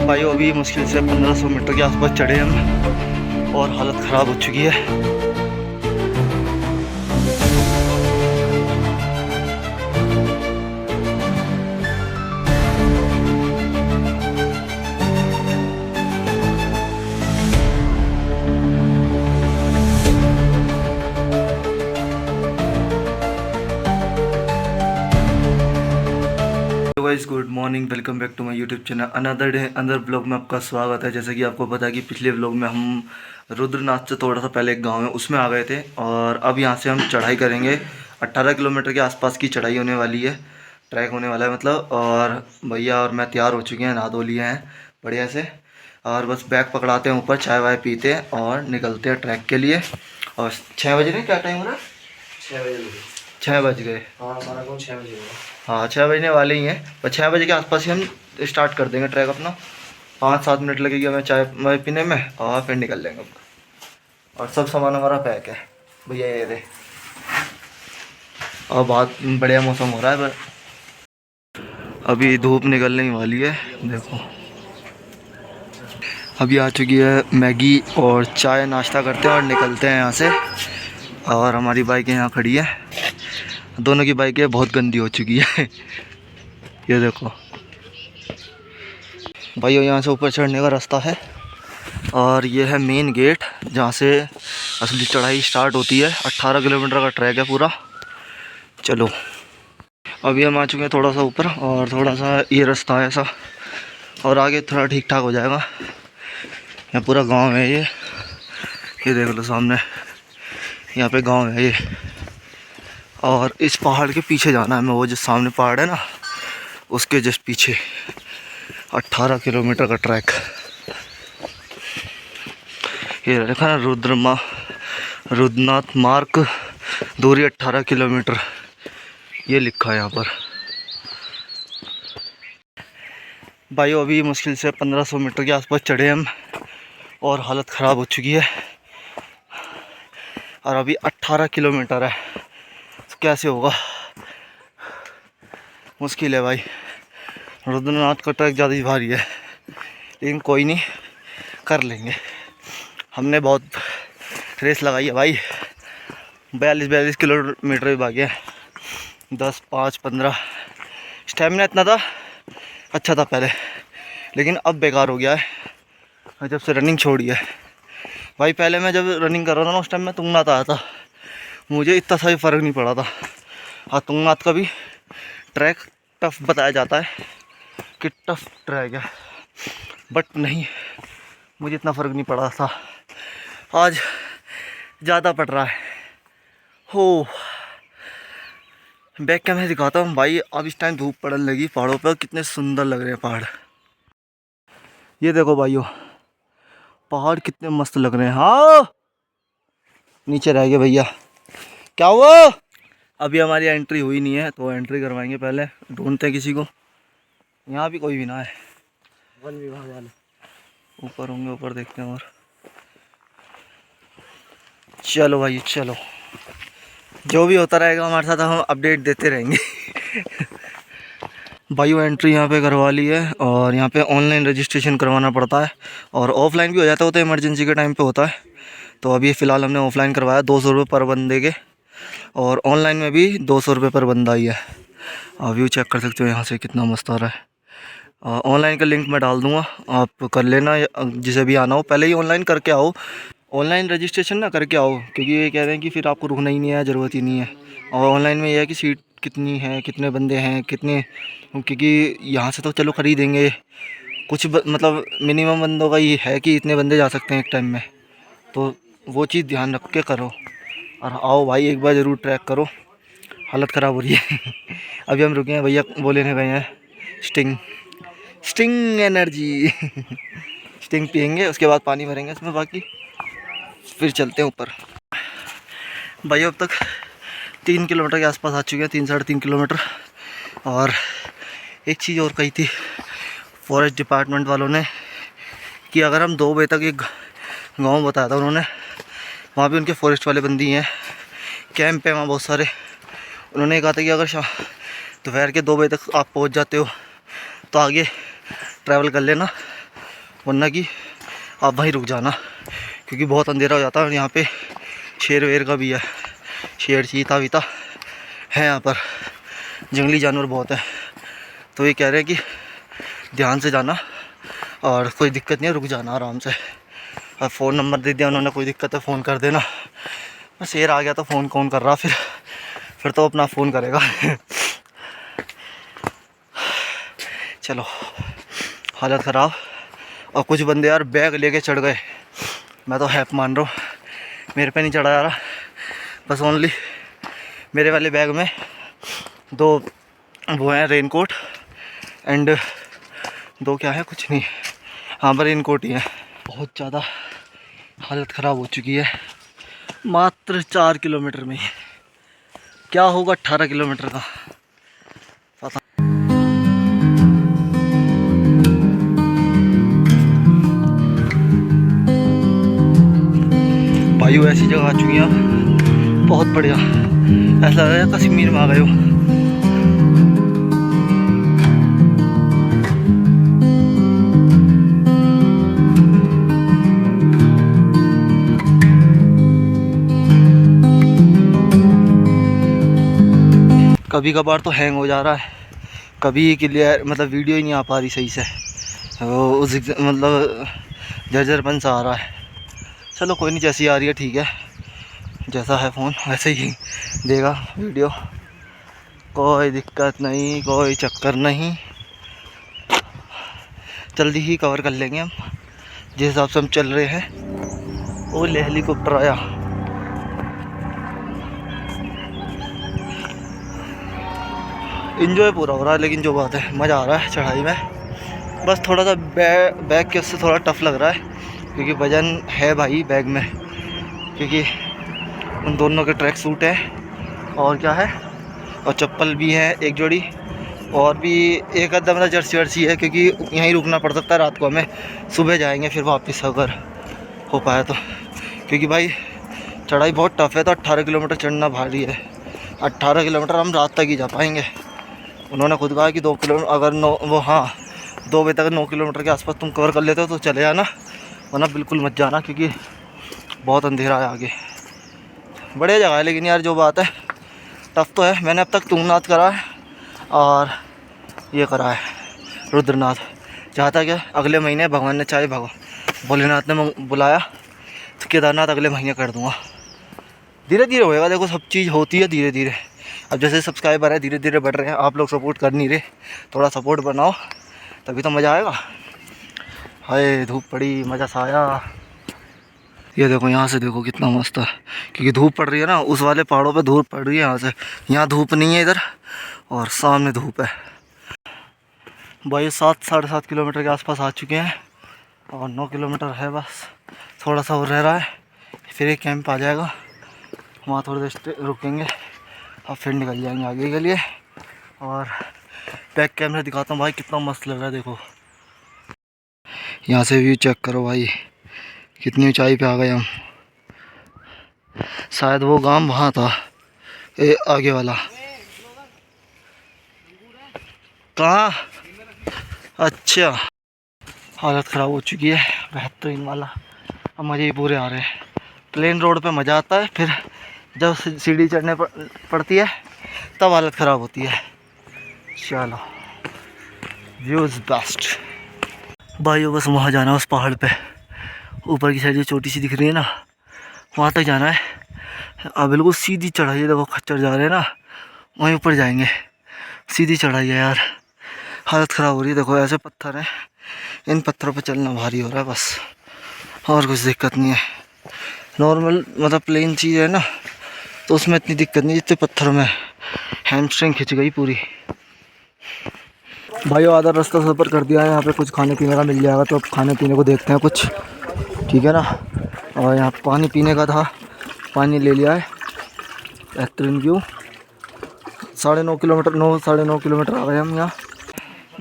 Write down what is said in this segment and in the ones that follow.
भाई अभी मुश्किल से 1500 मीटर के आसपास चढ़े हम और हालत ख़राब हो चुकी है। Guys good morning, welcome back to my YouTube channel another day another vlog में आपका स्वागत है। जैसे कि आपको पता है कि पिछले ब्लॉग में हम रुद्रनाथ से थोड़ा सा पहले एक गांव है उसमें आ गए थे और अब यहां से हम चढ़ाई करेंगे। 18 किलोमीटर के आसपास की चढ़ाई होने वाली है, ट्रैक होने वाला है मतलब। और भैया और मैं तैयार हो चुके हैं, नहा धो लिए हैं बढ़िया से, और बस बैग पकड़ाते हैं ऊपर, चाय वाय पीते हैं और निकलते हैं ट्रैक के लिए। और 6 बजे नहीं, क्या टाइम हो रहा है? 6 बजे, 6 बज गए। हाँ, हमारा कौन 6 बजे होगा? हाँ, 6 बजने वाले ही हैं, पर 6 बजे के आसपास ही हम स्टार्ट कर देंगे ट्रैक अपना। 5-7 मिनट लगेगी हमें चाय पीने में और फिर निकल लेंगे। और सब सामान हमारा पैक है भैया, ये दे। और बहुत बढ़िया मौसम हो रहा है, पर अभी धूप निकलने वाली है। देखो अभी आ चुकी है मैगी और चाय, नाश्ता करते हैं और निकलते हैं यहाँ से। और हमारी बाइकें यहाँ खड़ी है, दोनों की बाइकें बहुत गंदी हो चुकी है। ये देखो भाई, यहाँ से ऊपर चढ़ने का रास्ता है और ये है मेन गेट जहाँ से असली चढ़ाई स्टार्ट होती है। 18 किलोमीटर का ट्रैक है पूरा। चलो अभी हम आ चुके हैं थोड़ा सा ऊपर, और थोड़ा सा ये रास्ता है ऐसा, और आगे थोड़ा ठीक ठाक हो जाएगा। यहाँ पूरा गांव है ये देख लो सामने, यहाँ पे गांव है ये। और इस पहाड़ के पीछे जाना है हमें, वो जो सामने पहाड़ है ना उसके जस्ट पीछे। 18 किलोमीटर का ट्रैक। ये देखा ना, रुद्रनाथ मार्ग, दूरी 18 किलोमीटर, ये लिखा है यहाँ पर। भाई अभी मुश्किल से 1500 मीटर के आसपास चढ़े हम और हालत ख़राब हो चुकी है। और अभी 18 किलोमीटर है, तो कैसे होगा, मुश्किल है भाई। रुद्रनाथ का ट्रैक ज़्यादा ही भारी है, लेकिन कोई नहीं, कर लेंगे। हमने बहुत रेस लगाई है भाई, 42 किलोमीटर भी भागे, 10, 5, 15। स्टेमिना इतना था, अच्छा था पहले, लेकिन अब बेकार हो गया है जब से रनिंग छोड़ी है भाई। पहले मैं जब रनिंग कर रहा था ना, उस टाइम मैं तुंगनाथ आया था, मुझे इतना सा भी फ़र्क नहीं पड़ा था। हाँ, तुंगनाथ का भी ट्रैक टफ बताया जाता है कि टफ ट्रैक है, बट नहीं, मुझे इतना फ़र्क नहीं पड़ा था। आज ज़्यादा पड़ रहा है हो। बैक कैमरा दिखाता हूँ भाई। अब इस टाइम धूप पड़ने लगी पहाड़ों पर, कितने सुंदर लग रहे हैं पहाड़। ये देखो भाइयों, पहाड़ कितने मस्त लग रहे हैं। हाँ, नीचे रह गए भैया, क्या हुआ? अभी हमारी एंट्री हुई नहीं है, तो एंट्री करवाएंगे पहले, ढूंढते हैं किसी को। यहाँ भी कोई भी ना है, वन विभाग वाले ऊपर होंगे, ऊपर देखते हैं। और चलो भाई चलो, जो भी होता रहेगा हमारे साथ, हम अपडेट देते रहेंगे। बायो एंट्री यहाँ पे करवा ली है, और यहाँ पे ऑनलाइन रजिस्ट्रेशन करवाना पड़ता है, और ऑफलाइन भी हो जाता है, तो इमरजेंसी के टाइम पे होता है। तो अभी फ़िलहाल हमने ऑफलाइन करवाया, 200 रुपये पर बंदे के, और ऑनलाइन में भी 200 रुपये पर बंदा ही है। व्यू चेक कर सकते हो यहाँ से, कितना मस्त आ रहा है। ऑनलाइन का लिंक मैं डाल दूँगा, आप कर लेना, जिसे भी आना हो पहले ही ऑनलाइन करके आओ। ऑनलाइन रजिस्ट्रेशन ना करके आओ, क्योंकि ये कह रहे हैं कि फिर आपको रुकना ही नहीं है, ज़रूरत ही नहीं है। और ऑनलाइन में ये है कि सीट कितनी है, कितने बंदे हैं, कितने, क्योंकि यहाँ से तो चलो खरीदेंगे कुछ मतलब मिनिमम बंदों का ये है कि इतने बंदे जा सकते हैं एक टाइम में, तो वो चीज़ ध्यान रख के करो। और आओ भाई, एक बार ज़रूर ट्रैक करो, हालत ख़राब हो रही है। अभी हम रुके हैं, भैया वो लेने गए हैं स्टिंग एनर्जी। स्टिंग पियेंगे, उसके बाद पानी भरेंगे इसमें, बाकी फिर चलते हैं ऊपर। भाई अब तक 3 किलोमीटर के आसपास आ चुके हैं, 3-3.5 किलोमीटर। और एक चीज़ और कही थी फॉरेस्ट डिपार्टमेंट वालों ने, कि अगर हम 2 बजे तक, एक गांव बताया था उन्होंने, वहाँ पे उनके फॉरेस्ट वाले बंदी हैं, कैंप है वहाँ बहुत सारे। उन्होंने कहा था कि अगर दोपहर के 2 बजे तक आप पहुँच जाते हो तो आगे ट्रैवल कर लेना, वरना कि आप वहीं रुक जाना, क्योंकि बहुत अंधेरा हो जाता है। और यहाँ पे शेर वेर का भी है, शेर चीता वीता है यहाँ पर, जंगली जानवर बहुत है। तो ये कह रहे हैं कि ध्यान से जाना और कोई दिक्कत नहीं है, रुक जाना आराम से। और फ़ोन नंबर दे दिया उन्होंने, कोई दिक्कत है फ़ोन कर देना। शेर आ गया तो फ़ोन कौन कर रहा, फिर तो अपना फ़ोन करेगा। चलो, हालत ख़राब। और कुछ बंदे यार बैग लेके चढ़ गए, मैं तो हैप मान रहा हूँ। मेरे पे नहीं चढ़ा जा रहा, बस ओनली मेरे वाले बैग में 2 वो हैं रेनकोट एंड 2 क्या है, कुछ नहीं, हाँ पर रेनकोट ही है। बहुत ज़्यादा हालत ख़राब हो चुकी है। मात्र 4 किलोमीटर में, क्या होगा 18 किलोमीटर का पता। भाइयों ऐसी जगह आ चुकी हैं, बहुत बढ़िया, ऐसा लग रहा है कश्मीर में आ गए हो। कभी कभार तो हैंग हो जा रहा है, कभी क्लियर मतलब वीडियो ही नहीं आ पा रही सही से, वो उस मतलब जर्जरपन सा आ रहा है। चलो कोई नहीं, जैसी आ रही है ठीक है, जैसा है फ़ोन वैसे ही देगा वीडियो, कोई दिक्कत नहीं, कोई चक्कर नहीं। जल्दी ही कवर कर लेंगे हम, जिस हिसाब से हम चल रहे हैं। वो ले हेलीकॉप्टर आया, इन्जॉय पूरा हो रहा है, लेकिन जो बात है मज़ा आ रहा है चढ़ाई में। बस थोड़ा सा बैग के उससे थोड़ा टफ़ लग रहा है, क्योंकि वज़न है भाई बैग में, क्योंकि उन दोनों के ट्रैक सूट है और क्या है, और चप्पल भी है 1 जोड़ी, और भी एक आधा मतलब जर्सी वर्सी है, क्योंकि यहीं रुकना पड़ सकता है रात को हमें, सुबह जाएंगे फिर वापस अगर हो पाया तो। क्योंकि भाई चढ़ाई बहुत टफ़ है, तो 18 किलोमीटर चढ़ना भारी है। 18 किलोमीटर हम रात तक ही जा पाएंगे। उन्होंने खुद कहा कि 2 किलोमीटर अगर 2 बजे तक 9 किलोमीटर के आसपास तुम कवर कर लेते हो तो चले जाना, वरना बिल्कुल मत जाना, क्योंकि बहुत अंधेरा है आगे। बढ़िया जगह है, लेकिन यार जो बात है टफ़ तो है। मैंने अब तक तुंगनाथ करा है और ये करा है रुद्रनाथ। चाहता क्या अगले महीने भगवान ने चाहे, भोलेनाथ ने बुलाया तो केदारनाथ अगले महीने कर दूँगा। धीरे धीरे होएगा, देखो सब चीज़ होती है धीरे धीरे। अब जैसे सब्सक्राइबर है धीरे धीरे बढ़ रहे हैं, आप लोग सपोर्ट कर नहीं रहे, थोड़ा सपोर्ट बनाओ तभी तो मज़ा आएगा। हाय धूप पड़ी, मज़ा सा आया। ये देखो यहाँ से देखो कितना मस्त है, क्योंकि धूप पड़ रही है ना, उस वाले पहाड़ों पे धूप पड़ रही है यहाँ से, यहाँ धूप नहीं है इधर, और सामने धूप है। भाई 7-7.5 किलोमीटर के आसपास आ चुके हैं और 9 किलोमीटर है बस, थोड़ा सा और रह रहा है, फिर एक कैंप आ जाएगा, वहाँ थोड़ी देर रुकेंगे और फिर निकल जाएंगे आगे के लिए। और बैक कैमरा दिखाता हूँ भाई, कितना मस्त लग रहा है देखो, यहाँ से व्यू चेक करो भाई, कितनी ऊंचाई पे आ गए हम। शायद वो गांव वहाँ था, ये आगे वाला। कहाँ? अच्छा, हालत ख़राब हो चुकी है, बेहतरीन वाला। अब मज़े ही पूरे आ रहे हैं। प्लेन रोड पे मज़ा आता है, फिर जब सीढ़ी चढ़ने पड़ती है तब हालत ख़राब होती है। चलो, व्यूज़ बेस्ट भाई। बस वहाँ जाना है, उस पहाड़ पे ऊपर की साइड जो छोटी सी दिख रही है ना, वहाँ तक जाना है। अब बिल्कुल सीधी चढ़ाई है, देखो खच्चर जा रहे हैं ना, वहीं ऊपर जाएंगे। सीधी चढ़ाई है यार, हालत ख़राब हो रही है। देखो ऐसे पत्थर हैं, इन पत्थरों पे चलना भारी हो रहा है बस, और कुछ दिक्कत नहीं है। नॉर्मल मतलब प्लेन चीज़ है ना, तो उसमें इतनी दिक्कत नहीं, जितने पत्थरों में हैमस्ट्रिंग खिंच गई पूरी। भाई आधा रास्ता सफ़र कर दिया है, यहाँ पे कुछ खाने पीने का मिल जाएगा, तो अब खाने पीने को देखते हैं कुछ, ठीक है ना। और यहाँ पानी पीने का था, पानी ले लिया है। बेहतरीन व्यू, 9.5 किलोमीटर 9-9.5 किलोमीटर आ गए हम यहाँ।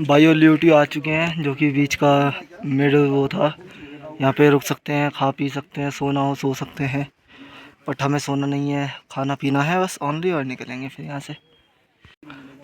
बायो ल्यूटी आ चुके हैं, जो कि बीच का मिड वो था, यहाँ पे रुक सकते हैं, खा पी सकते हैं, सोना हो सो सकते हैं, बट हमें सोना नहीं है, खाना पीना है बस ऑनली, और निकलेंगे फिर यहाँ से।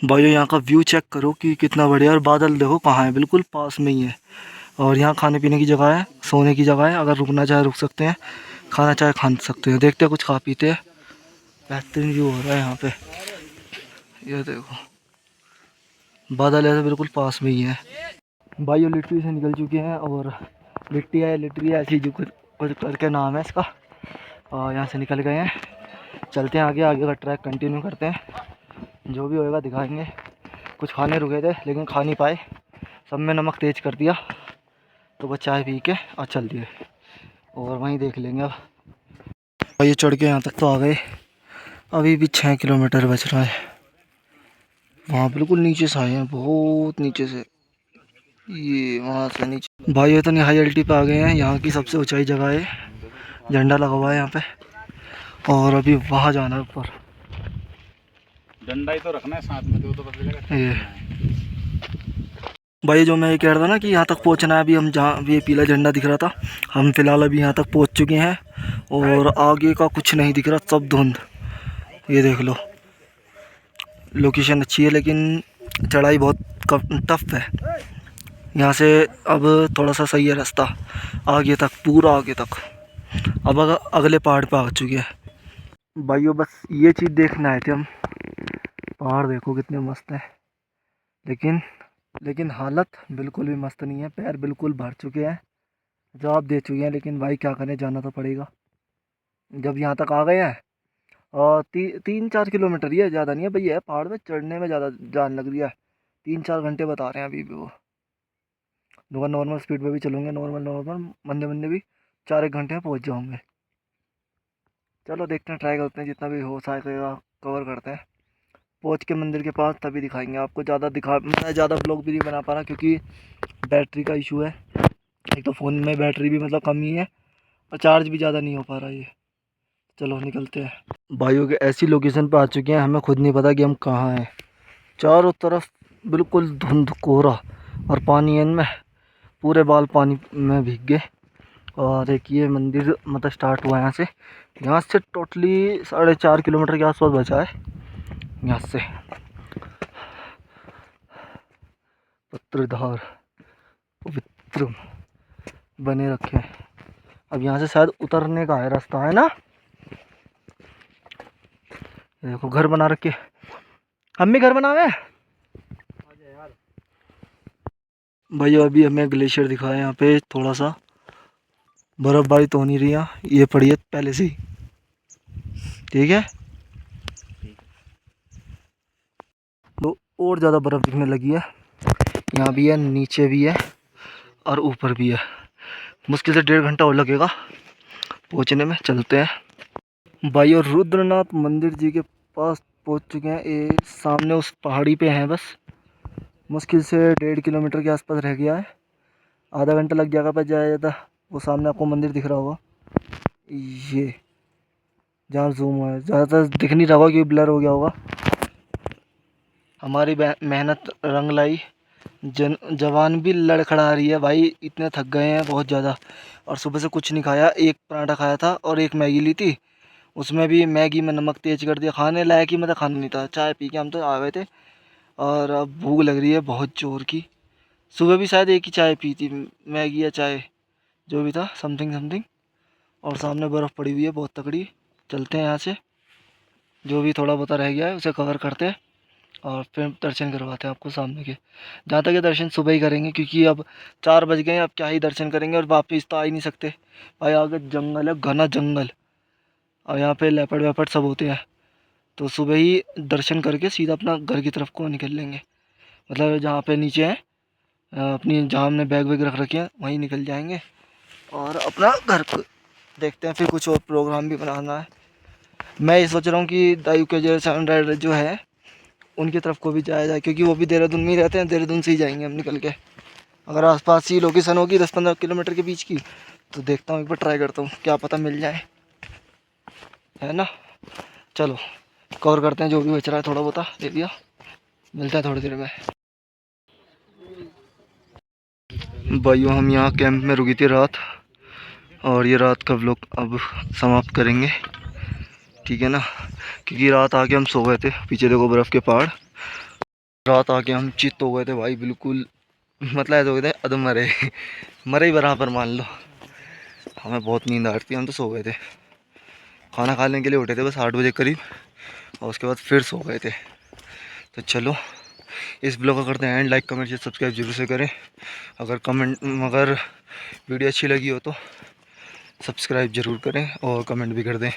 भाइयों यहाँ का व्यू चेक करो कि कितना बढ़िया, और बादल देखो कहाँ है, बिल्कुल पास में ही है, और यहाँ खाने पीने की जगह है, सोने की जगह है, अगर रुकना चाहे रुक सकते हैं, खाना चाहे खा सकते हैं। देखते हैं कुछ खा पीते हैं। बेहतरीन व्यू हो रहा है यहाँ पे, ये देखो बादल ऐसे बिल्कुल पास में ही है। भाई ये लिटरी से निकल चुके हैं और लिटरी ऐसी जो कुछ करके नाम है इसका, और यहाँ से निकल गए हैं। चलते हैं आगे, आगे का ट्रैक कंटिन्यू करते हैं, जो भी होएगा दिखाएंगे। कुछ खाने रुके थे लेकिन खा नहीं पाए, सब में नमक तेज़ कर दिया, तो बस चाय पी के और चल दिए, और वहीं देख लेंगे। अब ये चढ़ के यहाँ तक तो आ गए, अभी भी 6 किलोमीटर बच रहा है। वहाँ बिल्कुल नीचे से आए हैं, बहुत नीचे से, ये वहाँ से नीचे। भाई ये तो नहीं हाई एल्टी पे आ गए हैं, यहाँ की सबसे ऊंचाई जगह है, झंडा लगा हुआ है यहाँ पे, और अभी वहाँ जाना है ऊपर। डंडा ही तो रखना है साथ में, तो पता चलेगा। ये भाई जो मैं ये कह रहा था ना कि यहाँ तक पहुँचना है, अभी हम जहाँ ये पीला झंडा दिख रहा था, हम फिलहाल अभी यहाँ तक पहुँच चुके हैं, और आगे का कुछ नहीं दिख रहा, सब धुंध। ये देख लो, लोकेशन अच्छी है लेकिन चढ़ाई बहुत टफ है। यहाँ से अब थोड़ा सा सही है रास्ता, आगे तक, पूरा आगे तक। अब अगले पहाड़ पे आ चुके हैं। भाइयों बस ये चीज़ देखने आए थे हम, पहाड़ देखो कितने मस्त हैं, लेकिन हालत बिल्कुल भी मस्त नहीं है, पैर बिल्कुल भर चुके हैं, जवाब दे चुके हैं, लेकिन भाई क्या करें, जाना तो पड़ेगा। जब यहाँ तक आ गए हैं, और 3-4 किलोमीटर ही है, ज़्यादा नहीं है भैया, पहाड़ में चढ़ने में ज़्यादा जान लग रही है। 3-4 घंटे बता रहे हैं अभी भी वो, अगर नॉर्मल स्पीड पे भी चलूँगे, नॉर्मल मंदे मंदे भी 4-1 घंटे में पहुँच जाऊँगे। चलो देखते हैं, ट्राई करते हैं, जितना भी हो सकेगा कवर करते हैं। पहुँच के मंदिर के पास तभी दिखाएंगे आपको। मैं ज़्यादा ब्लॉग भी नहीं बना पा रहा क्योंकि बैटरी का इशू है, एक तो फ़ोन में बैटरी भी मतलब कम ही है, और चार्ज भी ज़्यादा नहीं हो पा रहा ये। चलो निकलते हैं। भाइयों के ऐसी लोकेशन पर आ चुके हैं, हमें खुद नहीं पता कि हम कहाँ हैं। चारों तरफ बिल्कुल धुंध कोहरा, और पानी है इनमें, पूरे बाल पानी में भीग गए। और एक ये मंदिर मतलब स्टार्ट हुआ है यहाँ से टोटली 4.5 किलोमीटर के आसपास बचा है। यहाँ से पत्रधार पवित्र बने रखे हैं। अब यहाँ से शायद उतरने का है रास्ता, है ना। देखो घर बना रखे, हम भी घर बनावे भैया। अभी हमें ग्लेशियर दिखा है, यहाँ पे थोड़ा सा बर्फबारी तो नहीं रही है, ये पड़ी है पहले से ही, ठीक है। तो और ज़्यादा बर्फ़ दिखने लगी है, यहाँ भी है, नीचे भी है, और ऊपर भी है। मुश्किल से 1.5 घंटा और लगेगा पहुँचने में। चलते हैं भाई, और रुद्रनाथ मंदिर जी के पास पहुँच चुके हैं। ये सामने उस पहाड़ी पे हैं, बस मुश्किल से 1.5 किलोमीटर के आसपास रह गया है, आधा घंटा लग जाएगा पर ज़्यादा। वो सामने आपको मंदिर दिख रहा होगा, ये जहाँ जूम हुआ है, ज़्यादातर दिख नहीं रहा होगा क्योंकि ब्लर हो गया होगा। हमारी मेहनत रंग लाई, जवान भी लड़खड़ा रही है भाई, इतने थक गए हैं बहुत ज़्यादा। और सुबह से कुछ नहीं खाया, एक पराठा खाया था और एक मैगी ली थी, उसमें भी मैगी में नमक तेज कर दिया, खाने लायक ही मतलब खाना नहीं था। चाय पी के हम तो आ गए थे, और अब भूख लग रही है बहुत ज़ोर की। सुबह भी शायद एक ही चाय पी थी, मैगी या चाय जो भी था, समथिंग। और सामने बर्फ़ पड़ी हुई है बहुत तगड़ी। चलते हैं यहाँ से, जो भी थोड़ा बहुत रह गया है उसे कवर करते हैं, और फिर दर्शन करवाते हैं आपको सामने के। जहाँ तक ये दर्शन सुबह ही करेंगे क्योंकि अब 4 बज गए हैं, अब क्या ही दर्शन करेंगे, और वापस तो आ ही नहीं सकते भाई, आगे जंगल है, घना जंगल, और यहाँ पे लेपर्ड वेपर्ड सब होते हैं। तो सुबह ही दर्शन करके सीधा अपना घर की तरफ को निकल लेंगे, मतलब जहाँ पे नीचे है अपनी, जहाँ हमने बैग वैग रख रखे हैं वहीं निकल जाएंगे, और अपना घर को देखते हैं। फिर कुछ और प्रोग्राम भी बनाना है। मैं ये सोच रहा हूँ कि दायु के जो 7 राइडर जो है उनकी तरफ को भी जाया जाए, क्योंकि वो भी देहरादून में ही रहते हैं, देहरादून से ही जाएंगे हम निकल के। अगर आसपास ही लोकेशन होगी 10-15 किलोमीटर के बीच की, तो देखता हूँ, एक बार ट्राई करता हूँ, क्या पता मिल जाए, है ना। चलो कवर करते हैं, जो भी बच रहा है थोड़ा बहुत दे दिया, मिलता है थोड़ी देर में। भाइयों हम यहाँ कैंप में रुकी थी रात, और ये रात का व्लॉग अब समाप्त करेंगे, ठीक है ना। क्योंकि रात आके हम सो गए थे, पीछे देखो बर्फ़ के पहाड़, रात आके हम चित्त हो गए थे भाई बिल्कुल, मतलब ऐसा हो गया था अदम मरे मरे ही बराबर मान लो। हमें बहुत नींद आ रही थी, हम तो सो गए थे। खाना खाने के लिए उठे थे बस 8 बजे करीब, और उसके बाद फिर सो गए थे। तो चलो इस ब्लॉग का करते हैं and. Like comment share subscribe जरूर से करें। अगर वीडियो अच्छी लगी हो तो सब्सक्राइब ज़रूर करें और कमेंट भी कर दें।